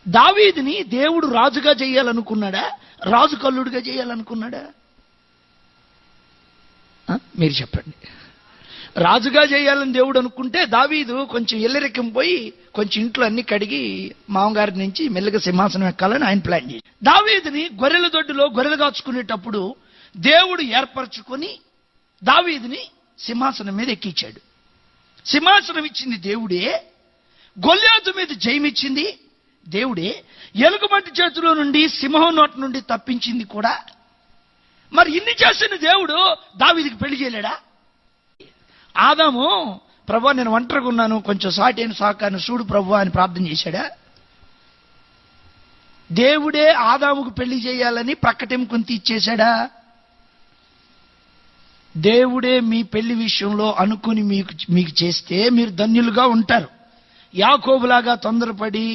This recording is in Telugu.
దావీదుని దేవుడు రాజుగా చేయాలనుకున్నాడా, రాజు కల్లుడుగా చేయాలనుకున్నాడా? మీరు చెప్పండి. రాజుగా చేయాలని దేవుడు అనుకుంటే దావీదు కొంచెం ఇల్లరికం పోయి కొంచెం ఇంట్లో అన్ని కడిగి మామగారి నుంచి మెల్లగా సింహాసనం ఎక్కాలని ఆయన ప్లాన్ చేసి, దావీదుని గొర్రెల దొడ్డులో గొర్రెలు కాచుకునేటప్పుడు దేవుడు ఏర్పరచుకొని దావీదుని సింహాసనం మీద ఎక్కించాడు. సింహాసనం ఇచ్చింది దేవుడే, గొల్యాతు మీద జయమిచ్చింది దేవుడే, ఎలుగుబంటి చేతిలో నుండి సింహం నోటి నుండి తప్పించింది కూడా. మరి ఇన్ని చేసిన దేవుడు దావీదుకి పెళ్లి చేయలేడా? ఆదాము, ప్రభు నేను ఒంటరిగా ఉన్నాను, కొంచెం సాటైన సాకాను చూడు ప్రభు అని ప్రార్థన చేశాడా? దేవుడే ఆదాముకు పెళ్లి చేయాలని ప్రక్కటెంకొని ఇచ్చేశాడా? దేవుడే మీ పెళ్లి విషయంలో అనుకుని మీకు చేస్తే మీరు ధన్యులుగా ఉంటారు. యాకోబులాగా తొందరపడి